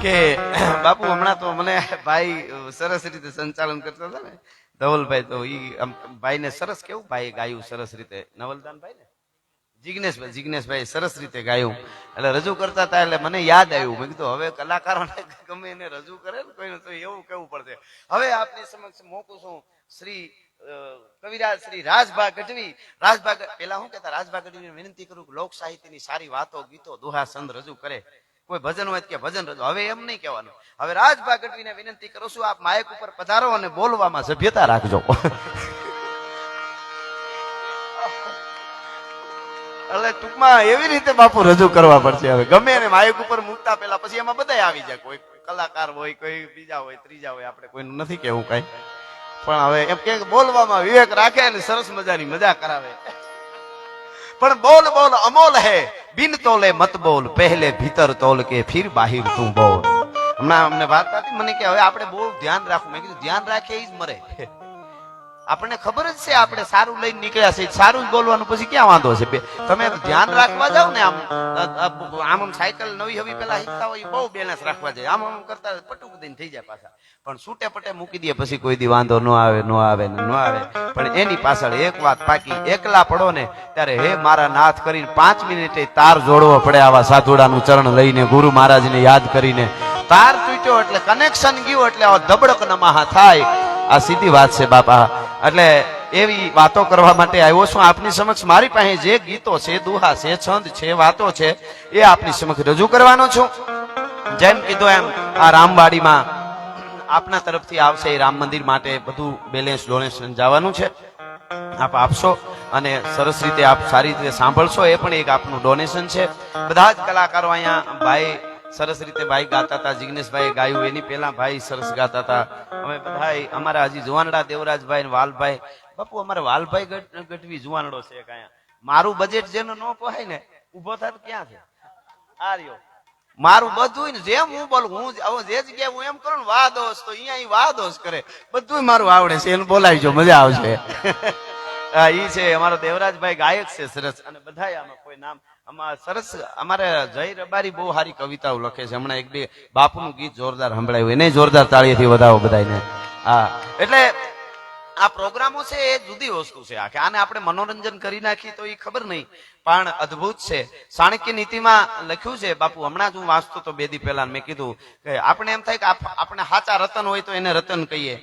કે બાપુ હમણાં તો મને ભાઈ સરસ રીતે સંચાલન કરતા હતા ને ધવલભાઈ, તો ઈ ભાઈને સરસ કેવું ભાઈ ગાયું સરસ રીતે, નવલદાનભાઈ ને જિગ્નેશભાઈ સરસ રીતે ગાયું, એટલે રજૂ કરતા હતા એટલે મને યાદ આવ્યું. મેં કીધું હવે કલાકારોને ગમે એને રજૂ કરે ને કોઈને તો એવું કેવું પડશે. હવે આપની સમક્ષ મોકું છું શ્રી કવિરાજ શ્રી રાજભા ગઢવી. પેલા હું કહેતા, રાજભા ગઢવીને વિનંતી કરું કે લોક સાહિત્યની સારી વાતો, ગીતો, દોહા, છંદ રજૂ કરે. કોઈ ભજન હોય કે ભજન રજૂ, હવે એમ નહીં કહેવાનું. હવે રાજભા ગઢવીને વિનંતી કરું છું, આપ માઇક ઉપર પધારો અને બોલવામાં સભ્યતા રાખજો. એટલે ટૂંકમાં એવી રીતે બાપુ રજૂ કરવા પડશે. હવે ગમે એને માઇક ઉપર મૂકતા પેલા પછી એમાં બધા આવી જાય, કોઈ કલાકાર હોય, કોઈ બીજા હોય, ત્રીજા હોય, આપણે કોઈનું નથી કેવું કઈ, પણ હવે એમ કે બોલવામાં વિવેક રાખે અને સરસ મજાની મજા કરાવે. પણ બોલ બોલ અમોલ હે, બિન તોલે મત બોલ, પહેલે ભીતર તોલ કે ફિર બાહિર તું બોલ. હમણાં અમને વાત હતી, મને કે હવે આપણે બહુ ધ્યાન રાખવું. મેં કીધું ધ્યાન રાખે એ જ મરે. આપણને ખબર જ છે આપણે સારું લઈને નીકળ્યા છે, સારું જ બોલવાનું, પછી ક્યાં વાંધો છે. તમે ધ્યાન રાખવા જાવ ને, આમ સાયકલ નવી હવી પેલા શીખતા હોય બહુ બેલેન્સ રાખવા જાય, આમ કરતા પટુક દઈને થઈ જાય પાછા, પણ છૂટે પટે મૂકી દે પછી કોઈ દી વાંધો ન આવે. પણ એની પાછળ એક વાત પાકી, એકલા પડો ને ત્યારે હે મારા નાથ કરીને 5 મિનિટે તાર જોડવો પડે. આવા સાધુડાનું ચરણ લઈને, ગુરુ મહારાજને યાદ કરીને તાર તૂટ્યો એટલે કનેક્શન ગયું, એટલે ધબડક નમાહા થાય. આ સીધી વાત છે બાપા. એટલે એવી વાતો કરવા માટે આવ્યો છું આપની સમક્ષ. મારી પાસે જે ગીતો છે, દુહા છે, છંદ છે, વાતો છે, એ આપની સમક્ષ રજૂ કરવાનો છું. જેમ કીધું એમ આ રામવાડીમાં આપના તરફથી આવશે એ રામ મંદિર માટે બધું બેલેન્સ ડોનેશન જવાનું છે. આપ આપશો અને સરસ રીતે આપ સારી રીતે સાંભળશો, એ પણ એક આપનું ડોનેશન છે. બધા જ કલાકારો અહીંયા ભાઈ સરસ રીતે ભાઈ ગાતા હતા, જિગ્નેશભાઈ ગાયું, એની પહેલા ભાઈ સરસ ગાતા હતા. અમે બધા અમારા હજી જુવાનડા દેવરાજભાઈ ને વાલભાઈ, બાપુ અમારે વાલભાઈ ગઢવી જુવાનડો છે. અહીંયા મારું બજેટ જેનો ન પહાય ને ઉભો થાય ક્યાં છે આ રહ્યો. મારું બધું ને જેમ હું બોલું, હું જે જગ્યાએ હું એમ કરું ને વાહ દોસ્ત, તો અહીંયા વાહ દોસ્ત કરે, બધું મારું આવડે છે. એને બોલાવીજો, મજા આવશે. ઈ છે અમારો દેવરાજભાઈ, ગાયક છે સરસ. અને બધા આમાં કોઈ નામ સરસ, અમારે જય રબારી બહુ સારી કવિતાઓ લખે છે. હમણાં એક બે બાપુનું ગીત જોરદાર સંભળાયું, એને જોરદાર તાળીથી વધાવો બધાને. હા, એટલે આ પ્રોગ્રામો છે એ જુદી વસ્તુ છે. આને આપણે મનોરંજન કરી નાખી તો એ ખબર નહીં, પણ અદભુત છે. ચાણક્ય નીતિમાં લખ્યું છે બાપુ, હમણાં જ હું વાંચતો તો 2 દી પહેલા, મેં કીધું કે આપણે એમ થાય કે આપણે સાચા રતન હોય તો એને રતન કહીએ,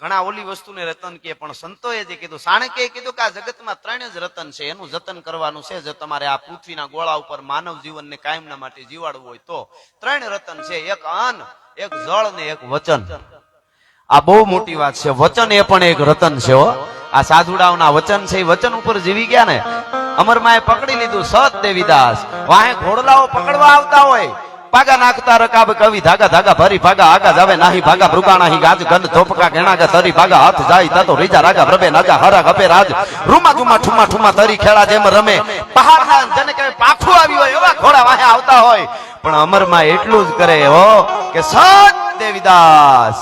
ઘણા ઓલી વસ્તુને રતન કહે, પણ સંતોએ જે કીધું, ચાણક્યએ કીધું કે આ જગતમાં 3 જ રતન છે, એનું જતન કરવાનું છે. જો તમારે આ પૃથ્વીના ગોળા ઉપર માનવ જીવનને કાયમના માટે જીવાડવું હોય તો 3 રતન છે, એક અન્ન, એક જળ ને એક વચન. આ બહુ મોટી વાત છે. વચન એ પણ એક રતન છે. આ સાધુડાઓના વચન છે, એ વચન ઉપર જીવી ગયા ને. અમરમાએ પકડી લીધું સત દેવીદાસ. વાહે ઘોડલાઓ પકડવા આવતા હોય, પાગા નાખતા રકાબ કવિ, ધાગા ધાગા ભરી ભાગા આગા જાવે નાહી ભાગા ભૃકાણા હી ગાજ ગંધ ધોપકા ઘેણાગા તરી ભાગા હાથ જાય તતો રીજા રાગા પ્રભે નાગા હરા ગપે રાજ રૂમા તુમા ઠુમા ઠુમા તરી ખેડા જેમ રમે. પહાડના જેને કહેવાય પાખું આવ્યું હોય એવા ઘોડા વાહે આવતા હોય, પણ અમરમાં એટલું જ કરે હો કે સત દેવીદાસ.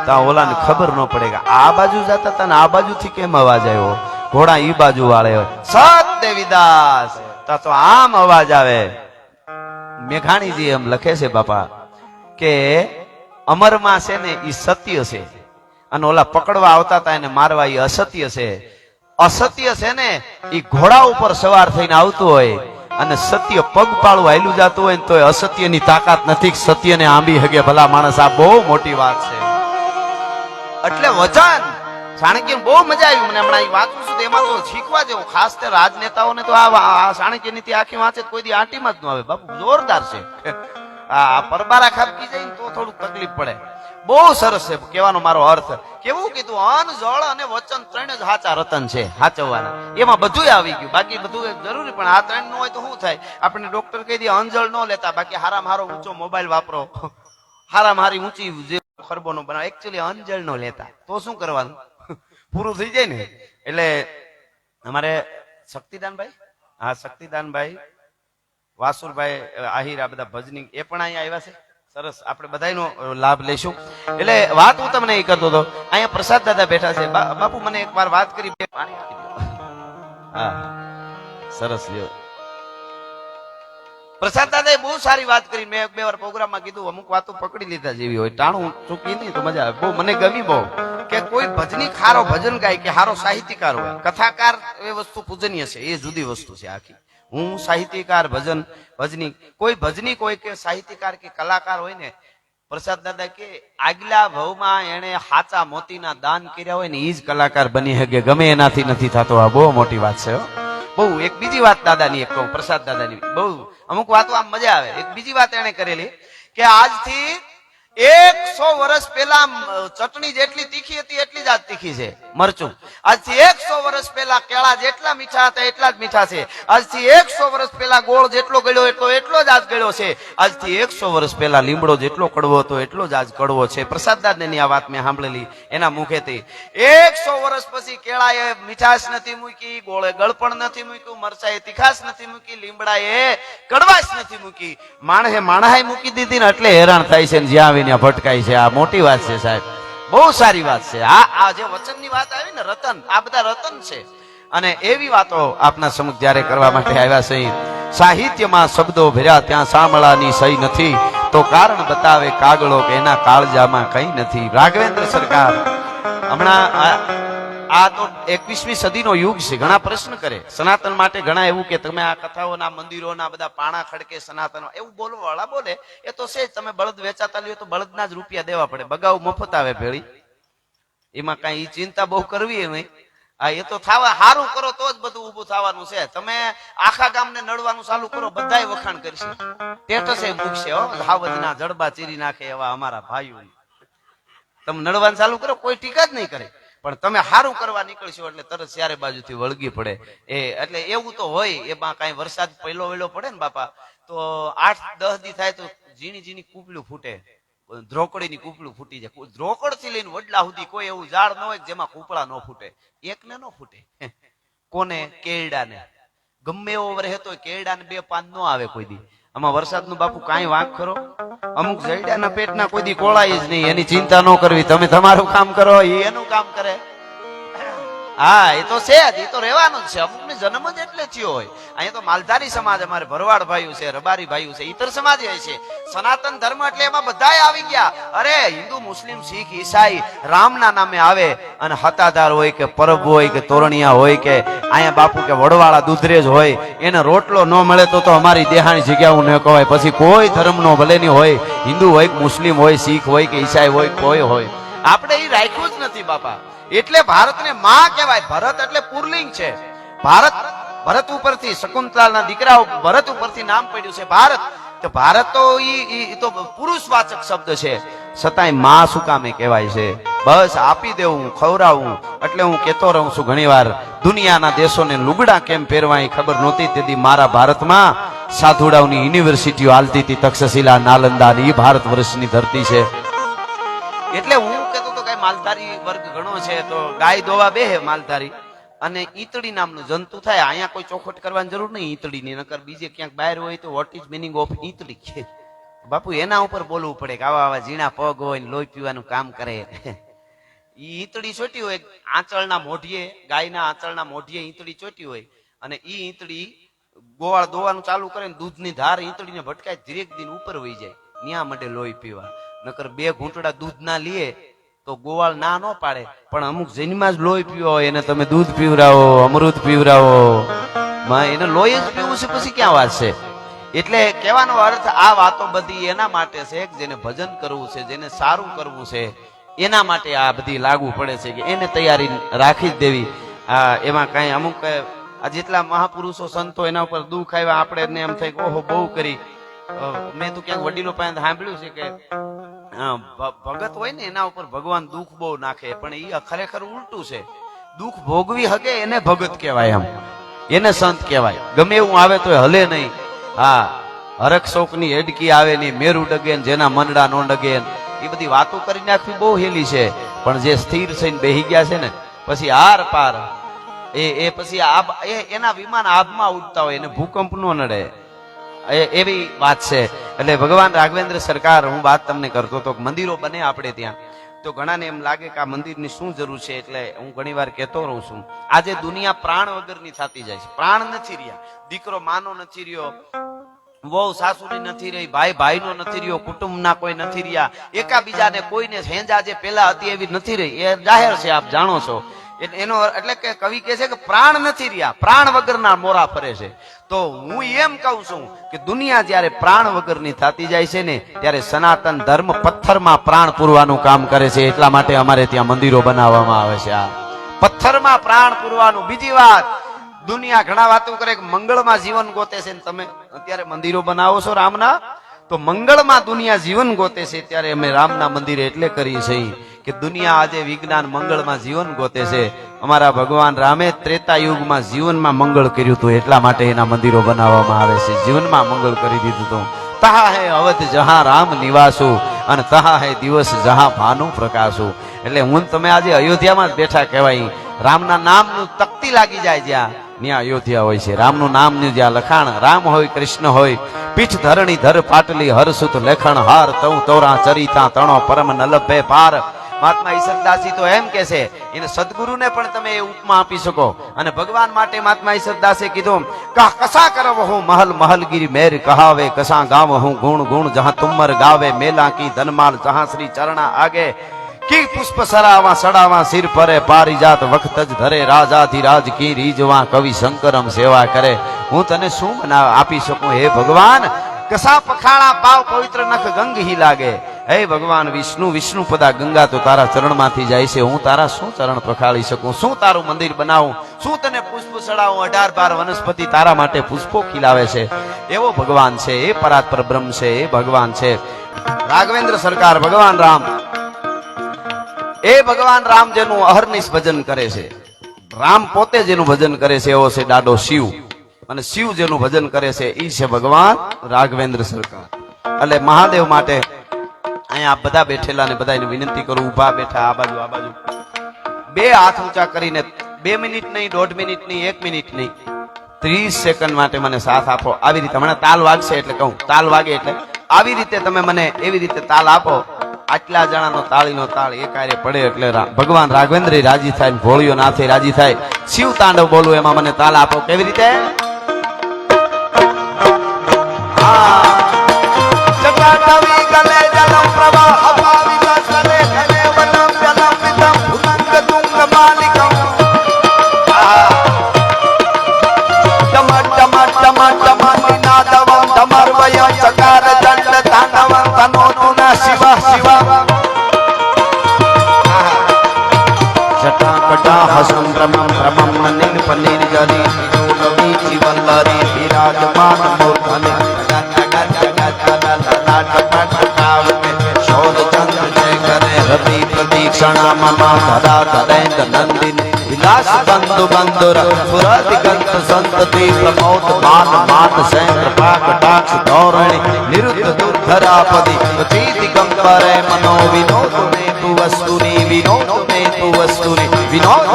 તા ઓલાને ખબર ન પડે કે આ બાજુ જતા હતા ને આ બાજુથી કેમ અવાજ આવ્યો, ઘોડા ઈ બાજુ વાળે હોય. સત દેવીદાસ તા તો આમ અવાજ આવે. મેઘાણીજી એમ લખે છે બાપા કે અમરમાં છે ને ઈ સત્ય છે, અને ઓલા પકડવા આવતા હતા એને મારવા ઈ અસત્ય છે. અસત્ય છે ને ઈ ઘોડા ઉપર સવાર થઈને આવતું હોય, અને સત્ય પગપાળું હાલ્યું જતું હોય ને તો અસત્યની તાકાત નથી સત્યને આંબી હગે ભલા માણસ. આ બહુ મોટી વાત છે. એટલે વચન ચાણક્ય બહુ મજા આવી મને. હમણાં વાંચું છું એમાં તો શીખવા જેવું, ખાસ તે રાજનેતાઓને તો આ ચાણક્ય નીતિ આખી વાંચે કોઈ દી આંટીમાં જ ન આવે બાપુ, જોરદાર છે. આ પરબારા ખાબકી જાય ને તો થોડુંક તકલીફ પડે. બહુ સરસ છે કહેવાનો મારો અર્થ. કેવું કીધું, અન્ન જળ અને વચન 3 જ સાચા રતન છે, સાચવવાના. એમાં બધું આવી ગયું, બાકી બધું જરૂરી, પણ આ 3 નું હોય તો શું થાય? આપણે ડોક્ટર કહી દે અન્ન જળ ન લેતા, બાકી હારામાં હારો ઊંચો મોબાઈલ વાપરો, હારામાં હારી ઊંચી જે ખરબો નો બનાવો, એકચ્યુઅલી અન્ન જળ નો લેતા તો શું કરવાનું? પૂરું થઈ જાય ને. એટલે અમારે શક્તિદાનભાઈ, હા શક્તિદાનભાઈ, વાસુરભાઈ આહિર, આ બધા ભજની એ પણ અહીંયા આવ્યા છે. સરસ, આપણે બધાનો લાભ લઈશું. એટલે વાત હું તમને એ કરતો હતો, અહીંયા પ્રસાદ દાદા બેઠા છે. બાપુ મને એક વાર વાત કરી, પાણી આપી દો. હા સરસ લ્યો. પ્રસાદ દાદાએ બહુ સારી વાત કરી. મેં એક બે વાર પ્રોગ્રામમાં કીધું, અમુક વાતો પકડી લીધા જેવી હોય, ટાણું ચૂકી નહીં તો મજા આવે. બહુ મને ગમી બહુ કે કોઈ ભજની ખારો ભજન ગાય કે હારો સાહિત્યકાર હોય. કથાકાર એ વસ્તુ પૂજનીય છે, એ જુદી વસ્તુ છે આખી. હું સાહિત્યકાર ભજની કોઈ ભજની કોઈ કે સાહિત્યકાર કે કલાકાર હોય ને, પ્રસાદ દાદા કે આગલા ભવમાં એને હાચા મોતીના દાન કર્યા હોય ને એ જ કલાકાર બની શકે, ગમે એનાથી નથી થતો. આ બહુ મોટી વાત છે. બહુ એક બીજી વાત દાદાની એક કહું, પ્રસાદ દાદાની બહુ અમુક વાતો આમ મજા આવે. એક બીજી વાત એને કરેલી કે આજથી 100 વર્ષ પહેલા ચટણી જેટલી તીખી હતી એટલી જ આજ તીખી છે મરચું. આજથી 100 વર્ષ પહેલા કેળા જેટલા મીઠા હતા એટલા જ મીઠા છે. આજથી 100 વર્ષ પહેલા ગોળ જેટલો ગળ્યો એટલો જ આજ ગળ્યો છે. આજથી 100 વર્ષ પહેલા લીમડો જેટલો કડવો હતો એટલો જ આજ કડવો છે. પ્રસાદ દાદાની આ વાત મેં સાંભળેલી એના મુખેથી. 100 વર્ષ પછી કેળાએ મીઠાશ નથી મૂકી, ગોળે ગળપણ નથી મૂક્યું, મરચાએ તીખાશ નથી મૂકી, લીમડાએ કડવાશ નથી મૂકી, માણસે મૂકી દીધી ને એટલે હેરાન થાય છે, જ્યાં ભટકાય છે. આ મોટી વાત છે સાહેબ, બહુ સારી વાત છે. આ જે વચનની વાત આવી ને, રતન, આ બધા રતન છે. અને એવી વાતો આપના સમક્ષ જયારે કરવા માટે આવ્યા છે, સાહિત્યમાં શબ્દો ભર્યા ત્યાં સાંભળાની સહી નથી, તો કારણ બતાવે કાગળો કે એના કાળજામાં કઈ નથી. રાઘવેન્દ્ર સરકાર હમણાં આ તો 21મી સદીનો યુગ છે. ઘણા પ્રશ્ન કરે સનાતન માટે, ઘણા એવું કે તમે આ કથાઓના મંદિરોના બધા પાણા ખડકે સનાતન, એવું બોલવા વાળા બોલે એ તો છે. તમે બળદ વેચાતા લ્યો તો બળદના જ રૂપિયા દેવા પડે, બગાઉ મફત આવે ભેળી, એમાં કઈ ચિંતા બહુ કરવી નહીં. હા, એ તો થવા સારું કરો તો જ બધું ઉભું થવાનું છે. તમે આખા ગામને નડવાનું ચાલુ કરો, બધાય વખાણ કરશે, ટેટસે મૂકશે. હાવજના જડબા ચીરી નાખે એવા અમારા ભાઈઓ. તમે નડવાનું ચાલુ કરો, કોઈ ટીકા જ નહીં કરે. પણ તમે સારું કરવા નીકળશો એટલે તરત ચારે બાજુથી વળગી પડે. એટલે એવું તો હોય. એમાં કઈ વરસાદ પહેલો વેલો પડે ને બાપા, તો 8-10 દી થાય તો ઝીણી ઝીણી કૂપલું ફૂટે, ધ્રોકડીની કૂપલું ફૂટી જાય. ધ્રોકડ થી લઈને વડલા સુધી કોઈ એવું ઝાડ ન હોય જેમાં કૂપળા ન ફૂટે. એકને ન ફૂટે. કોને? કેરડાને. ગમે એવો રહે તો કેરડાને 2 પાન ન આવે કોઈ દી. આમાં વરસાદનું બાપુ કાંઈ વાંક કરો? અમુક જઈડાના પેટના કોઈ દી કોળાય જ નહીં, એની ચિંતા ન કરવી. તમે તમારું કામ કરો, એ એનું કામ કરે. હા, એ તો છે જ, એ તો રહેવાનું જ છે. અમુક ને જન્મ જ એટલે થયો હોય. અહીંયા તો માલધારી સમાજ, અમારે ભરવાડ ભાઈઓ છે, રબારી ભાઈઓ છે, ઇતર સમાજ છે. સનાતન ધર્મ એટલે એમાં બધાય આવી ગયા. અરે હિન્દુ, મુસ્લિમ, શીખ, ઈસાઈ રામના નામે આવે, અને હતાદાર હોય કે પરબ હોય કે તોરણિયા હોય કે અહીંયા બાપુ કે વડવાળા દૂધરેજ હોય, એને રોટલો ન મળે તો અમારી દેહાણી જગ્યાઓ ન કહેવાય. પછી કોઈ ધર્મનો ભલેની હોય, હિન્દુ હોય કે મુસ્લિમ હોય, શીખ હોય કે ઈસાઈ હોય, કોઈ હોય, આપણે એ રાખ્યું જ નથી બાપા. એટલે ભારતને માં કહેવાય. ભરત એટલે પુરલિંગ છે. ભરત ઉપરથી શકુંતલાના દીકરાઓ ભરત ઉપરથી નામ પડ્યું છે ભારત. તો ભારત તો ઈ તો પુરુષવાચક શબ્દ છે, છતાંય માં શું કામે કહેવાય છે? બસ આપી દેવું, ખવડાવું. એટલે હું કેતો રહું છું ઘણી વાર, દુનિયાના દેશોને લુગડા કેમ પહેરવા એ ખબર નહોતી, તેથી મારા ભારતમાં સાધુડાઓની યુનિવર્સિટીઓ હાલતી હતી, તક્ષશિલા, નાલંદા, એ ભારત વર્ષની ધરતી છે. એટલે હું કેતો તો કઈ માલધારી વર્ગ ઘણો છે, તો ગાય દોવા બેહે માલધારી, અને ઈતળી નામનું જંતુ થાય. અહીંયા કોઈ ચોખવટ કરવાની જરૂર નહીં ઈતળીની, નકર બીજે ક્યાંક બહાર હોય તો વોટ ઇઝ મિનિંગ ઓફ ઈતળી કે બાપુ એના ઉપર બોલવું પડે કે આવા ઝીણા પગ હોય ને લોહી પીવાનું કામ કરે. ઈ ઈતળી ચોટી હોય આંચળના મોઢીએ, ગાયના આંચળના મોઢીએ ઈતળી ચોટી હોય, અને ઈ ઈતળી ગોવાળ દોવાનું ચાલુ કરે ને દૂધની ધાર ઈતળીને ભટકાય, ધીરેક દિન ઉપર વહી જાય, ન્યા માટે લોહી પીવા. નકર 2 ઘૂંટડા દૂધ ના લીએ તો ગોવાળ ના ન પાડે, પણ અમુક જન્મમાં જ લોહી પીવો હોય એને તમે દૂધ પીવરાવો, અમૃત પીવરાવો, એને લોહી જ પીવું છે, પછી ક્યાં વાત છે? એટલે કહેવાનો અર્થ આ વાતો બધી એના માટે છે કે જેને ભજન કરવું છે, જેને સારું કરવું છે, એના માટે આ બધી લાગુ પડે છે કે એને તૈયારી રાખી જ દેવી. એમાં કઈ અમુક આ જેટલા મહાપુરુષો સંતો એના ઉપર દુઃખ આવ્યા, આપણે એમ થાય કે ઓહો બહુ કરી. મેં તો ક્યાંક વડીલો પાસે સાંભળ્યું છે કે ભગત હોય ને એના ઉપર ભગવાન દુઃખ બહુ નાખે, પણ એ ખરેખર ઉલટું છે. દુઃખ ભોગવી હકે એને ભગત કહેવાય, એમ એને સંત કહેવાય. ગમે એવું આવે તો હલે નહીં. હા, હરખ શોક ની હેડકી આવે નહીં, મેરુ ડગે જેના મનડા નો ડગે, એ બધી વાતો કરી નાખવી બહુ હેલી છે. પણ જે સ્થિર થઈને બેહી ગયા છે ને, પછી આર પાર એ પછી એના વિમાન આબમાં ઉડતા હોય, એને ભૂકંપ નો નડે, એવી વાત છે. એટલે ભગવાન રાઘવેન્દ્ર સરકાર, હું વાત તમને કરતો હતો મંદિરો બને આપણે ત્યાં, તો ઘણાને એમ લાગે કે આ મંદિરની શું જરૂર છે. એટલે હું ઘણી વાર કહેતો રહું છું, આજે દુનિયા પ્રાણ વગરની થતી જાય છે. પ્રાણ નથી રહ્યા, દીકરો માનો નથી રહ્યો, વહુ સાસુની નથી રહી, ભાઈ ભાઈનો નથી રહ્યો, કુટુંબના કોઈ નથી રહ્યા, એકાબીજાને કોઈને હેંજા જે પેલા હતી એવી નથી રહી. એ જાહેર છે, આપ જાણો છો. એનો એટલે કે કવિ કહે છે કે પ્રાણ નથી રહ્યા, પ્રાણ વગરના મોરા ફરે છે. તો હું એમ કહું છું કે દુનિયા જ્યારે પ્રાણ વગરની થતી જાય છે ને, ત્યારે સનાતન ધર્મ પથ્થરમાં પ્રાણ પૂરવાનું કામ કરે છે. એટલા માટે અમારે ત્યાં મંદિરો બનાવવામાં આવે છે. આ પથ્થરમાં પ્રાણ પૂરવાનું. બીજી વાત, દુનિયા ઘણા વાતો કરે કે મંગળમાં જીવન ગોતે છે, ને તમે અત્યારે મંદિરો બનાવો છો રામના. તો મંગળમાં દુનિયા જીવન ગોતે છે, ત્યારે અમે રામના મંદિરે એટલે કરીએ છીએ કે દુનિયા આજે વિજ્ઞાન મંગળમાં જીવન ગોતે છે. અમારા ભગવાન રામે ત્રેતા યુગમાં જીવનમાં મંગળ કર્યું હતું, એટલા માટે એના મંદિરો બનાવવામાં આવે છે. જીવનમાં મંગળ કરી દીધું હતું. તહા હે અવધ જહા રામ નિવાસુ, અને તહા હે દિવસ જહા ભાનુ પ્રકાશુ. એટલે હું તમે આજે અયોધ્યામાં જ બેઠા કહેવાય. રામના નામનું તકતી લાગી જાય જ્યાં, ત્યાં અયોધ્યા હોય છે. રામનું નામનું જ્યાં લખાણ, રામ હોય કૃષ્ણ હોય, પીઠ ધરણી ધર પાટલી હરસુત લેખણ હાર તૌ તોરા ચરિતા તણો પરમ નલભે પાર. મહાત્મા ઈશ્વરદાસજી તો એમ કે છે, એને સદગુરુને પણ તમે એ ઉપમા આપી શકો. અને ભગવાન માટે મહાત્મા ઈશ્વરદાસે કીધું, કસા કરવ હું મહલ મહલગીરી મેર કહાવે, કસા ગાવ હું ગુણ ગુણ જહાં તુમ્મર ગાવે, મેલા કી ધનમાલ જહાં શ્રી ચરણા આગે, કી પુષ્પ સરાવા સડાવા સિર પરે, પારિજાત વખત જ ધરે, રાજાધિરાજ કી રીજવા, કવિ શંકરમ સેવા કરે. હું તને શું આપી શકું હે ભગવાન? કસા પખાણા પાવ પવિત્ર નખ ગંગ હી લાગે. હે ભગવાન વિષ્ણુ, વિષ્ણુ પદા ગંગા તો તારા ચરણમાંથી જાય છે. હું તારા શું ચરણ પખાળી શકું? શું તારું મંદિર બનાવું? શું તને પુષ્પ ચડાવું? 18 વનસ્પતિ તારા માટે પુષ્પો ખીલાવે છે. એવો ભગવાન છે, એ પરાત્પર બ્રહ્મ છે, એ ભગવાન છે. રાઘવેન્દ્ર સરકાર ભગવાન રામ, એ ભગવાન રામ જેનું અહર્નિશ ભજન કરે છે, રામ પોતે જેનું ભજન કરે છે, એવો છે દાડો શિવ. અને શિવ જેનું ભજન કરે છે, એ છે ભગવાન રાઘવેન્દ્ર સરકાર. એટલે મહાદેવ માટે અહીંયા બધા બેઠેલા ને બધાને વિનંતી કરું, ઉભા બેઠા આ બાજુ 2 હાથ ઊંચા કરીને 2 મિનિટ નહીં, 1.5 મિનિટ નહીં, 1 મિનિટ નહીં, 30 સેકન્ડ માટે મને સાથ આપો. આવી રીતે મને તાલ વાગશે એટલે કહું, તાલ વાગે એટલે આવી રીતે તમે મને એવી રીતે તાલ આપો. આટલા જણાનો તાળીનો તાળ એકારે પડે એટલે ભગવાન રાઘવેન્દ્ર રાજી થાય, ભોળિયો નાથે રાજી થાય. શિવ તાંડવ બોલું એમાં મને તાલ આપો. કેવી રીતે? જટા હસમ રમમ રમમ મનિન પનિર જરી રવિ જીવલરી વિરાજમાન મૂર્ધને શોધ ચંદ્ર જય કરે રતિ પ્રદીક્ષણા મમા ધરા ધરેન્દ્ર નંદિની વિલાસ બંધુ બંધુર સુરતિ ગંત સંતતિ પ્રમોદ માન માત સેન્દ્ર પાક ટાક્ષ ધોરણી નિરુદ્ધ દુર્ધરાપદી પ્રતિ દિગંબરે મનો વિનોદ વસ્તુની વિનોદ વસ્તુની વિનોદ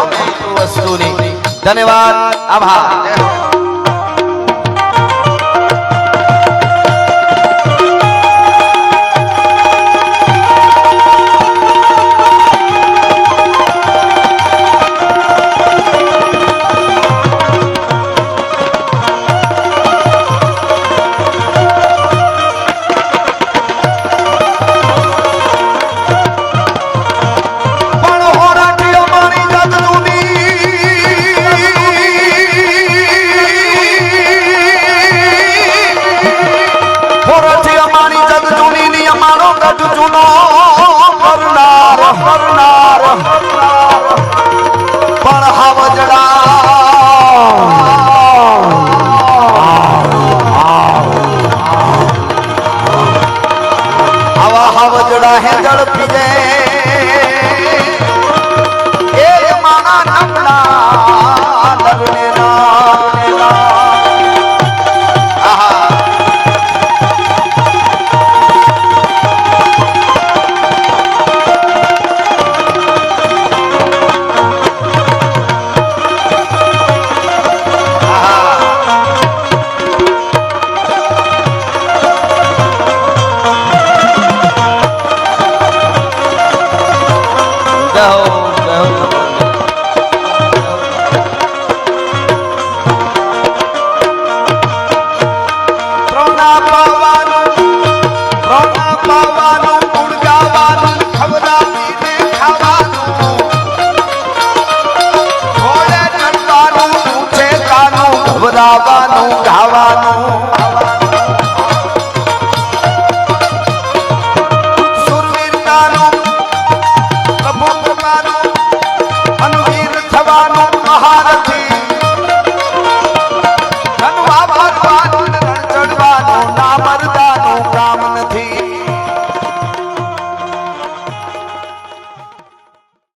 વસ્તુની. ધન્યવાદ, આભાર.